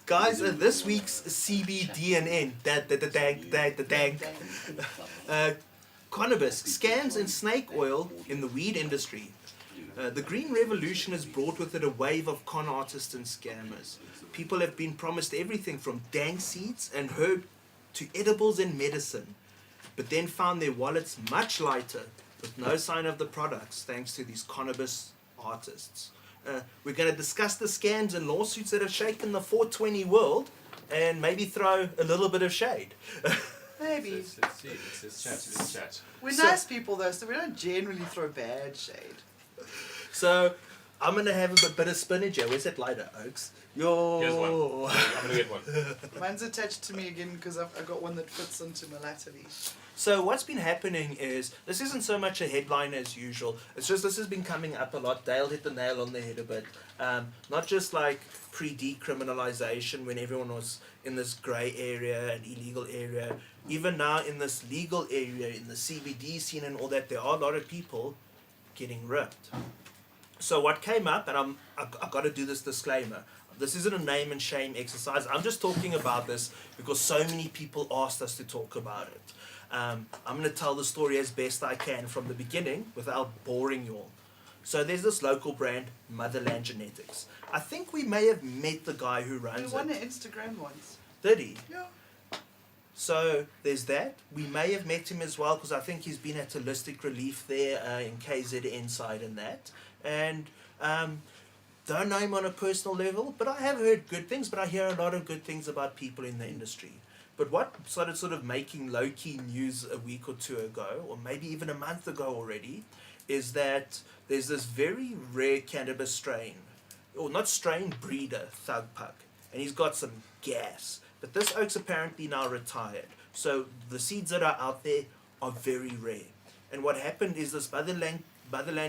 Guys, this week's CBDNN, the dank, Connabis, scams and snake oil in the weed industry. The green revolution has brought with it a wave of con artists and scammers. People have been promised everything from dank seeds and herb to edibles and medicine, but then found their wallets much lighter with no sign of the products thanks to these Connabis artists. We're going to discuss the scams and lawsuits that have shaken the 420 world and maybe throw a little bit of shade. Maybe. Let's chat. We're nice people though, so we don't generally throw bad shade. So, I'm going to have a bit of spinach here. Where's that lighter, Oaks? Yo. Here's one. I'm going to get one. Mine's attached to me again because I've got one that fits into my latterly. So what's been happening is, this isn't so much a headline as usual, it's just this has been coming up a lot. Dale hit the nail on the head a bit. Not just like pre-decriminalization when everyone was in this grey area and illegal area, even now in this legal area, in the CBD scene and all that, there are a lot of people getting ripped. So what came up, and I've got to do this disclaimer, this isn't a name and shame exercise, I'm just talking about this because so many people asked us to talk about it. I'm going to tell the story as best I can from the beginning without boring you all. So there's this local brand, Motherland Genetics. I think we may have met the guy who runs it. We won an Instagram once. Did he? Yeah. So there's that. We may have met him as well because I think he's been at Holistic Relief there in KZN side and that. And don't know him on a personal level, but I have heard good things, but I hear a lot of good things about people in the industry. But what started sort of making low-key news a week or two ago, or maybe even a month ago already, is that there's this very rare cannabis strain, or not strain, breeder, Thug Puck, and he's got some gas. But this oak's apparently now retired, so the seeds that are out there are very rare. And what happened is this Motherland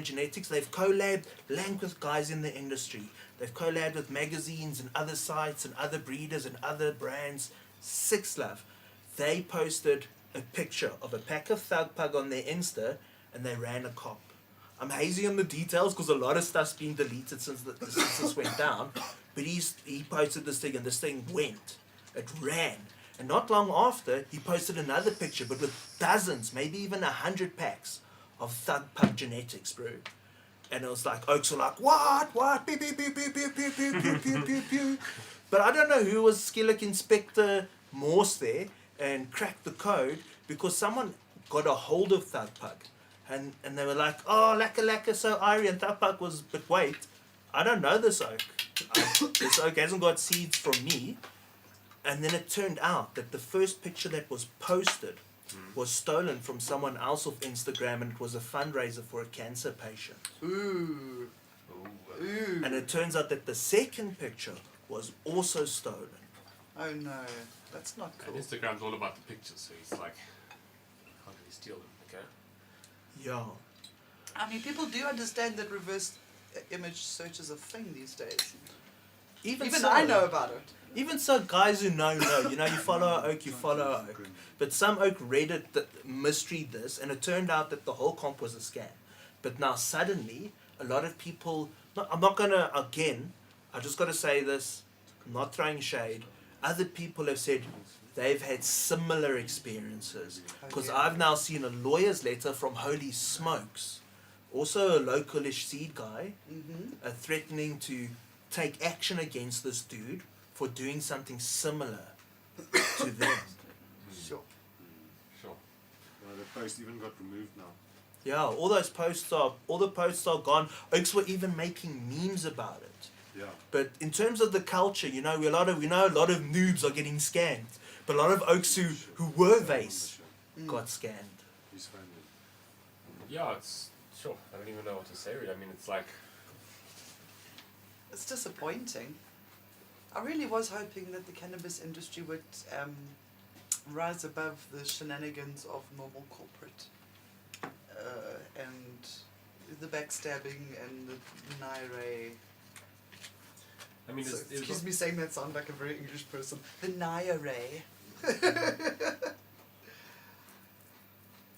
Genetics, they've collabed with guys in the industry. They've collabed with magazines and other sites and other breeders and other brands. Six Love, they posted a picture of a pack of Thug Pug on their Insta and they ran a cop. I'm hazy on the details because a lot of stuff's been deleted since this went down, but he posted this thing and this thing went. It ran. And not long after, he posted another picture, but with dozens, maybe even 100 packs of Thug Pug genetics, bro. And it was like, Oaks were like, what? Pew, pew, pew, pew, pew, pew, pew, pew, pew, pew, pew. But I don't know who was Skillick Inspector Morse there and cracked the code because someone got a hold of Thug Pug. And they were like, oh, lacka, so Irie. And Thug Pug was, but wait, I don't know this oak. This oak hasn't got seeds from me. And then it turned out that the first picture that was posted was stolen from someone else off Instagram, and it was a fundraiser for a cancer patient. Ooh. And it turns out that the second picture was also stolen. Oh no, that's not cool. And Instagram's all about the pictures, so he's like, how do we steal them, okay? Yeah. I mean, people do understand that reverse image search is a thing these days. Even so, I know about it. Even so, guys who know. You know, you follow an oak, you follow an oak. But some oak Reddit misread this, and it turned out that the whole comp was a scam. But now suddenly, a lot of people... I'm not going to, again, I just got to say this, I'm not throwing shade. Other people have said they've had similar experiences. Because I've now seen a lawyer's letter from Holy Smokes, also a localish seed guy, threatening to take action against this dude for doing something similar to them. Sure. The post even got removed now. Yeah, all the posts are gone. Oaks were even making memes about it. Yeah. But in terms of the culture, we know a lot of noobs are getting scammed. But a lot of oaks who were vase got scammed. He's found it. Yeah, it's sure. I don't even know what to say really. I mean, it's like... It's disappointing. I really was hoping that the cannabis industry would rise above the shenanigans of normal corporate and the backstabbing and the naire. I mean, So, it's excuse me saying that sound like a very English person. The naire.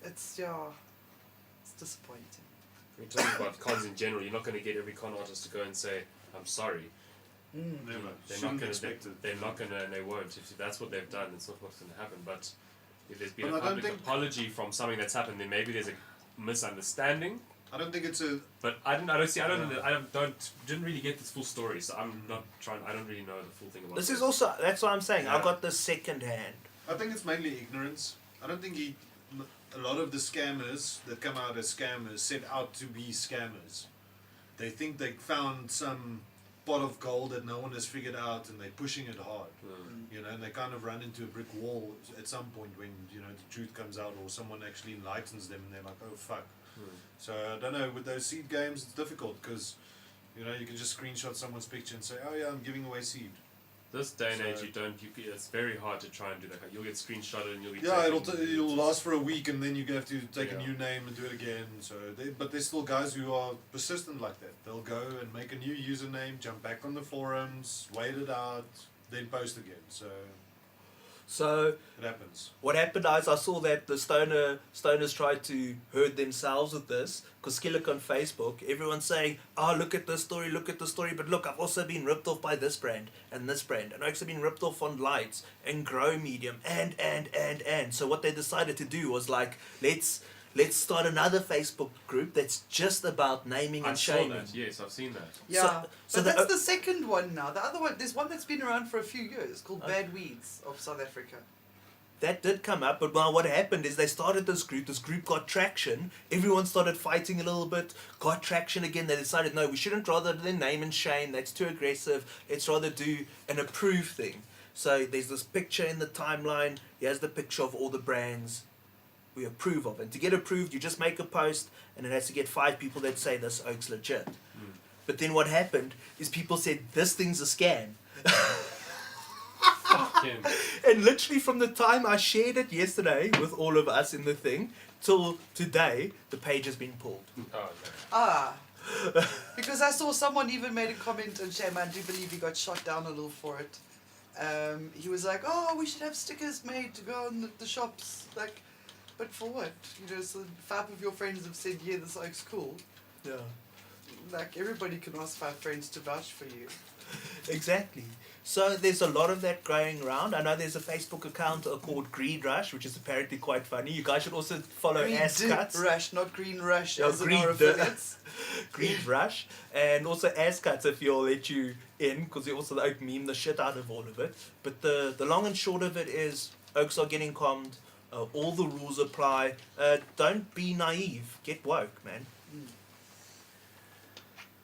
It's disappointing. We're talking about cons in general. You're not going to get every con artist to go and say, I'm sorry. Never. They're Shouldn't not gonna. expect it. They're not gonna, and they won't. If that's what they've done, it's not what's gonna happen. But if there's been But a I don't public think- apology from something that's happened, then maybe there's a misunderstanding. I don't think it's a. But didn't really get this full story, so I'm not trying. I don't really know the full thing about This is also, that's what I'm saying. I Yeah. got this second hand. I think it's mainly ignorance. I don't think a lot of the scammers that come out as scammers set out to be scammers. They think they found some pot of gold that no one has figured out, and they're pushing it hard. You know, and they kind of run into a brick wall at some point when, you know, the truth comes out or someone actually enlightens them and they're like, oh fuck. So I don't know, with those seed games it's difficult because, you know, you can just screenshot someone's picture and say, oh yeah, I'm giving away seed. This day and age, So- it's very hard to try and do that. You'll get screenshotted and you'll be Yeah, taken- it'll last for a week and then you have to take a Yeah. new name and do it again. So, but there's still guys who are persistent like that. They'll go and make a new username, jump back on the forums, wait it out, then post again. So So it happens. what happened is I saw that the stoners tried to hurt themselves with this because Skillick on Facebook, everyone's saying, oh, look at this story, but look, I've also been ripped off by this brand and this brand, and I've also been ripped off on Lights and Grow Medium and. So what they decided to do was like, let's start another Facebook group that's just about naming I and saw shaming. that. Yes, I've seen that. Yeah, so but the- that's the second one now. The other one, there's one that's been around for a few years called Bad Weeds of South Africa. That did come up, but now what happened is they started this group got traction, everyone started fighting a little bit, got traction again, they decided, no, we shouldn't rather than name and shame, that's too aggressive, let's rather do an approve thing. So there's this picture in the timeline, here's the picture of all the brands we approve of, and to get approved you just make a post and it has to get 5 people that say this oak's legit. But then what happened is people said this thing's a scam. Fucking- And literally from the time I shared it yesterday with all of us in the thing till today, the page has been pulled. Oh, no. Ah, because I saw someone even made a comment, and shame, I do believe he got shot down a little for it. He was like, oh, we should have stickers made to go on the shops, like, but for what? You know, so 5 of your friends have said, yeah, this looks cool. Yeah. Like, everybody can ask 5 friends to vouch for you. Exactly. So there's a lot of that going around. I know there's a Facebook account called Greed Rush, which is apparently quite funny. You guys should also follow Ass Cuts. Rush, not Green Rush, Yeah, as in Green our Duh. affiliates. Greed Rush. And also Ass Cuts if you'll let you in, because they also like meme the shit out of all of it. But the long and short of it is Oaks are getting calmed. All the rules apply. Don't be naive. Get woke, man.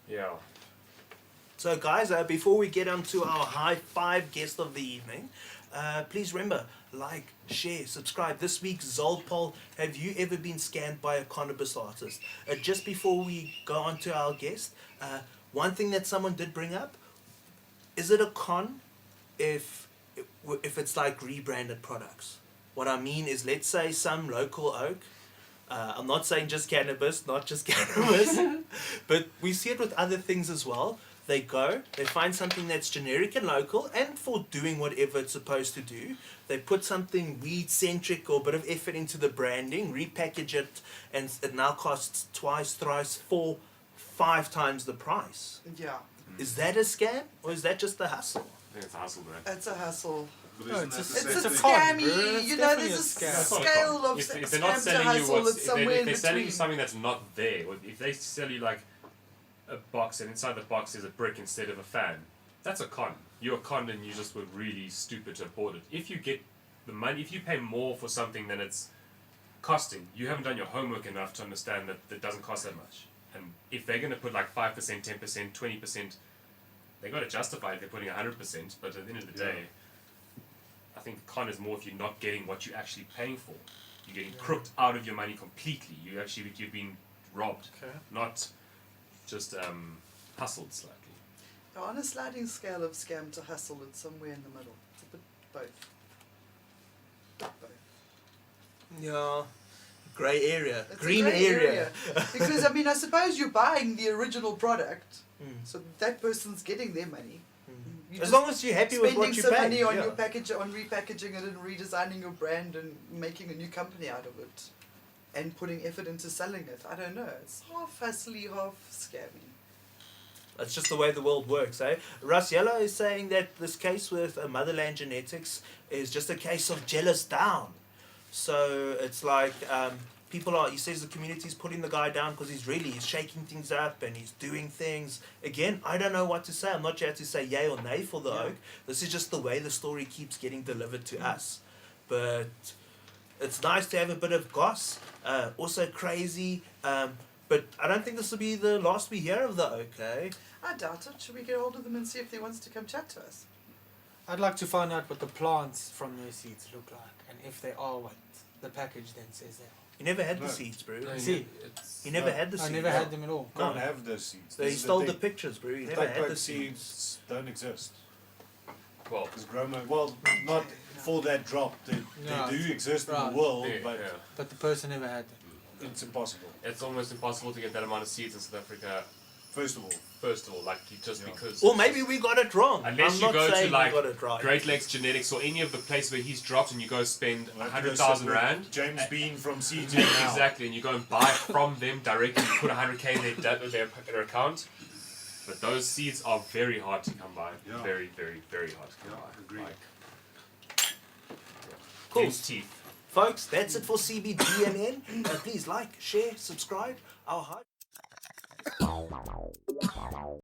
Yeah. So guys, before we get on to our high 5 guest of the evening, please remember, like, share, subscribe. This week's Zold poll, have you ever been scammed by a Connabis artist? Just before we go on to our guest, one thing that someone did bring up, is it a con if it's like rebranded products? What I mean is, let's say some local oak, I'm not saying just cannabis, not just cannabis, but we see it with other things as well. They find something that's generic and local, and for doing whatever it's supposed to do, they put something weed-centric or a bit of effort into the branding, repackage it, and it now costs twice, thrice, 4, 5 times the price. Yeah, Is that a scam, or is that just a hustle? I think it's a hustle, man. it's a hustle. But No, isn't it's that a- the It's same a a thing? con, scammy, bro. It's you know, definitely there's a a scam. That's not a scale con. of If they're not scam to selling you hustle, what's, it's somewhere in if they're selling you between. something that's not there, or if they sell you like a box and inside the box is a brick instead of a fan, that's a con. You're a con and you just were really stupid to have bought it. If you get the money, if you pay more for something than it's costing, you haven't done your homework enough to understand that it doesn't cost that much. And if they're going to put like 5%, 10%, 20%, they got to justify it. They're putting 100%, but at the end of the day, I think con is more if you're not getting what you're actually paying for. You're getting crooked out of your money completely. You've been robbed, Okay. not just hustled slightly. On a sliding scale of scam to hustle, it's somewhere in the middle. It's a bit both. Yeah. Grey area. It's Green a grey area. Because, I mean, I suppose you're buying the original product, Mm. so that person's getting their money. You're As just long as you're happy with spending what you some pay. money on yeah. your package, on repackaging it and redesigning your brand and making a new company out of it, and putting effort into selling it. I don't know. It's half hustly, half scammy. That's just the way the world works, eh? Russ Yellow is saying that this case with Motherland Genetics is just a case of jealous down. So it's like people are. He says the community's putting the guy down because he's shaking things up and he's doing things. Again, I don't know what to say. I'm not here to say yay or nay for the oak. This is just the way the story keeps getting delivered to us. But it's nice to have a bit of goss. Also crazy. But I don't think this will be the last we hear of the oak, eh? I doubt it. Should we get hold of them and see if he wants to come chat to us? I'd like to find out what the plants from those seeds look like, and if they are what the package then says they are. You never had No. the seeds, bro. No, See, You never No. had the I seeds. never had them at all. Can't have those seeds. So This he is stole the the thing. pictures, bro. You never had Backpack the seeds. seeds don't exist. Well, Because well, not for that drop. They No, do exist in right. the world, yeah, but yeah. But the person never had them. it's impossible. It's almost impossible to get that amount of seeds in South Africa. First of all, First of all, like just Yeah. because. Or maybe we got it wrong. Unless I'm you not go to saying like we got it right. Great Lakes Genetics or any of the places where he's dropped, and you go spend we'll have to go 100,000 sit with rand. James Bean from CJ Yeah, now. exactly, and you go and buy it from them directly. You put 100k in their account. But those seeds are very hard to come by. Yeah. Very, very, very hard to come Yeah, by. agreed. Cool. Hence teeth. Folks, that's it for CBDNN. Please like, share, subscribe. Our